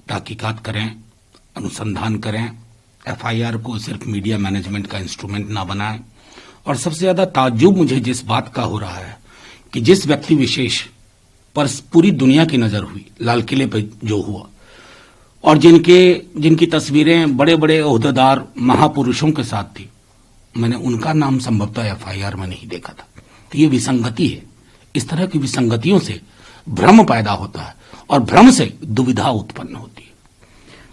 तहकीकात करें, अनुसंधान करें, एफआईआर को सिर्फ मीडिया मैनेजमेंट का इंस्ट्रूमेंट ना बनाएं। और सबसे ज्यादा ताज्जुब मुझे जिस बात का हो रहा है कि जिस व्यक्ति विशेष पर पूरी दुनिया की नजर हुई, लाल किले पर जो हुआ, और जिनकी तस्वीरें बड़े बड़े ओहदेदार महापुरुषों के साथ थी, मैंने उनका नाम संभवतः एफआईआर में नहीं देखा था। तो ये विसंगति है। इस तरह की विसंगतियों से भ्रम पैदा होता है और भ्रम से दुविधा उत्पन्न होती है।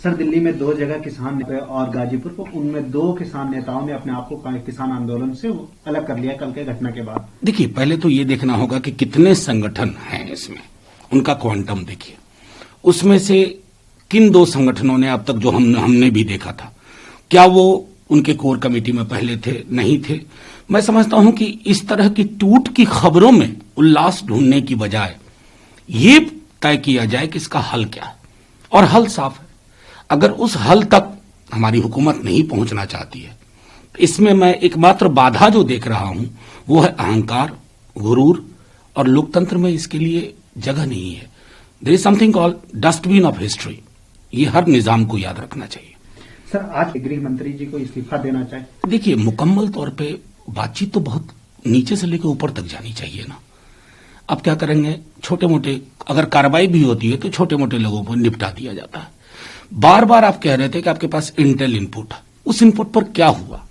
सर, दिल्ली में 2 जगह किसान और गाजीपुर को, उनमें 2 किसान नेताओं ने अपने आप को किसान आंदोलन से अलग कर लिया कल के घटना के बाद। देखिए, पहले तो ये देखना होगा कि कितने संगठन हैं इसमें, उनका क्वांटम देखिए। उसमें से किन 2 संगठनों ने अब तक जो हमने भी देखा था, क्या वो उनके कोर कमेटी में पहले थे, नहीं थे? मैं समझता हूं कि इस तरह की टूट की खबरों में उल्लास ढूंढने की बजाय ये तय किया जाए कि इसका हल क्या है। और हल साफ है। अगर उस हल तक हमारी हुकूमत नहीं पहुंचना चाहती है, इसमें मैं एकमात्र बाधा जो देख रहा हूं वो है अहंकार, गुरूर, और लोकतंत्र में इसके लिए जगह नहीं है। There is something called dustbin of history. ये हर निजाम को याद रखना चाहिए। सर, आज गृह मंत्री जी को इस्तीफा देना चाहिए। देखिए, मुकम्मल तौर पे बातचीत तो बहुत नीचे से लेकर ऊपर तक जानी चाहिए ना। अब क्या करेंगे, छोटे मोटे अगर कार्रवाई भी होती है तो छोटे मोटे लोगों को निपटा दिया जाता है। बार बार आप कह रहे थे कि आपके पास इंटेल इनपुट है, उस इनपुट पर क्या हुआ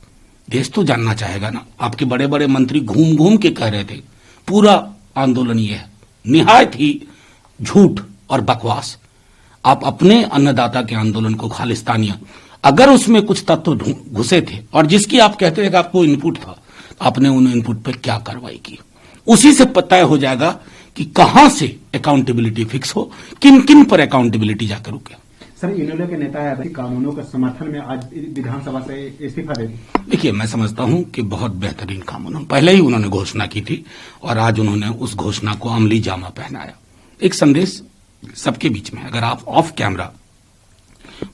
देश तो जानना चाहेगा ना। आपके बड़े बड़े मंत्री घूम घूम के कह रहे थे पूरा आंदोलन ये है, निहायत ही झूठ और बकवास। आप अपने अन्नदाता के आंदोलन को खालिस्तानिया, अगर उसमें कुछ तत्व घुसे थे और जिसकी आप कहते थे कि आपको इनपुट था, आपने उन इनपुट पर क्या कार्रवाई की, उसी से पता हो जाएगा कि कहां से अकाउंटेबिलिटी फिक्स हो, किन किन पर अकाउंटेबिलिटी जाकर रुके। सर, इनेलो के नेता कानूनों के समर्थन में आज विधानसभा से इस्तीफा दे दी। देखिए, मैं समझता हूं कि बहुत बेहतरीन कानून पहले ही उन्होंने घोषणा की थी और आज उन्होंने उस घोषणा को अमली जामा पहनाया। एक संदेश सबके बीच में, अगर आप ऑफ कैमरा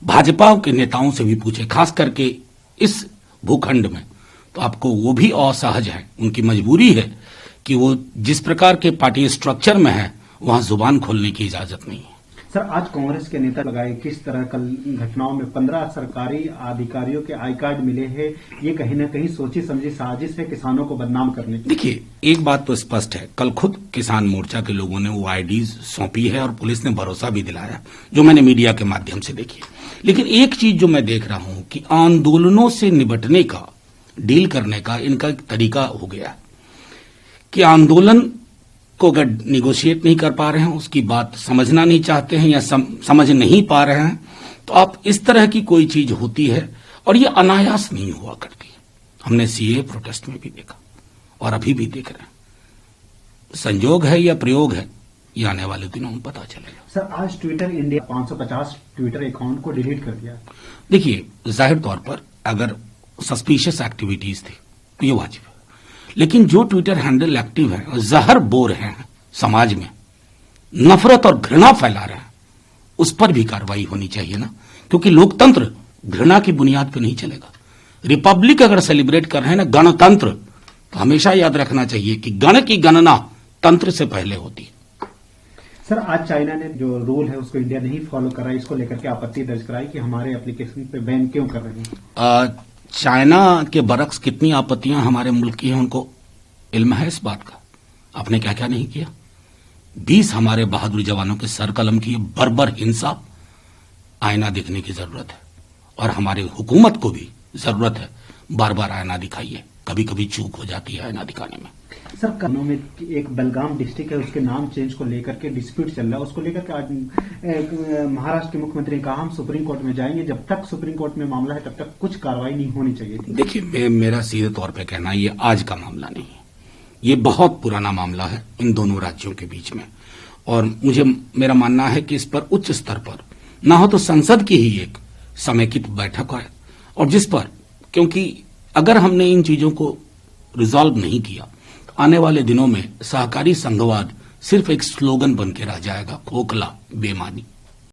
भाजपा के नेताओं से भी पूछे, खास करके इस भूखंड में, तो आपको वो भी असहज है, उनकी मजबूरी है कि वो जिस प्रकार के पार्टी स्ट्रक्चर में है वहां जुबान खोलने की इजाजत नहीं है। सर, आज कांग्रेस के नेता लगाए किस तरह कल घटनाओं में 15 सरकारी अधिकारियों के आई कार्ड मिले हैं, ये कहीं ना कहीं सोची समझी साजिश है किसानों को बदनाम करने की। देखिए, एक बात तो स्पष्ट है, कल खुद किसान मोर्चा के लोगों ने वो आईडीज सौंपी है और पुलिस ने भरोसा भी दिलाया, जो मैंने मीडिया के माध्यम से देखी। लेकिन एक चीज जो मैं देख रहा हूं कि आंदोलनों से निपटने का, डील करने का इनका एक तरीका हो गया कि आंदोलन को अगर निगोशिएट नहीं कर पा रहे हैं, उसकी बात समझना नहीं चाहते हैं या समझ नहीं पा रहे हैं, तो आप इस तरह की कोई चीज होती है और ये अनायास नहीं हुआ करती। हमने सीए प्रोटेस्ट में भी देखा और अभी भी देख रहे हैं। संयोग है या प्रयोग है, ये आने वाले दिनों में पता चलेगा। सर, आज ट्विटर इंडिया 550 ट्विटर अकाउंट को डिलीट कर दिया। देखिए, जाहिर तौर पर अगर सस्पिशियस एक्टिविटीज थी तो ये वाजिब है, लेकिन जो ट्विटर हैंडल एक्टिव है, जहर बो रहे हैं समाज में, नफरत और घृणा फैला रहे हैं, उस पर भी कार्रवाई होनी चाहिए ना, क्योंकि लोकतंत्र घृणा की बुनियाद पर नहीं चलेगा। रिपब्लिक अगर सेलिब्रेट कर रहे हैं ना, गणतंत्र, तो हमेशा याद रखना चाहिए कि गण की गणना तंत्र से पहले होती है। सर, आज चाइना ने जो रूल है उसको इंडिया नहीं फॉलो कर रहा है, इसको लेकर के आपत्ति दर्ज कराई कि हमारे एप्लीकेशन पे बैन क्यों कर रहे हैं। चाइना के बरक्स कितनी आपत्तियां हमारे मुल्क की हैं, उनको इल्म है इस बात का। आपने क्या क्या नहीं किया। 20 हमारे बहादुर जवानों के सर कलम की बर्बर हिंसा, आईना देखने की जरूरत है और हमारे हुकूमत को भी जरूरत है बार बार आईना दिखाइए। कभी कभी चूक हो जाती है आईना दिखाने में। सर, कानून में एक बेलगाम डिस्ट्रिक्ट है, उसके नाम चेंज को लेकर के डिस्प्यूट चल रहा है, उसको लेकर के आज महाराष्ट्र के मुख्यमंत्री ने कहा हम सुप्रीम कोर्ट में जाएंगे, जब तक सुप्रीम कोर्ट में मामला है तब तक कुछ कार्रवाई नहीं होनी चाहिए थी। देखिए, मेरा सीधे तौर पे कहना, ये आज का मामला नहीं है, ये बहुत पुराना मामला है इन दोनों राज्यों के बीच में। और मेरा मानना है कि इस पर उच्च स्तर पर ना हो तो संसद की ही एक समेकित बैठक है, और जिस पर, क्योंकि अगर हमने इन चीजों को रिजॉल्व नहीं किया, आने वाले दिनों में सहकारी संघवाद सिर्फ एक स्लोगन बन के रह जाएगा, खोखला, बेमानी।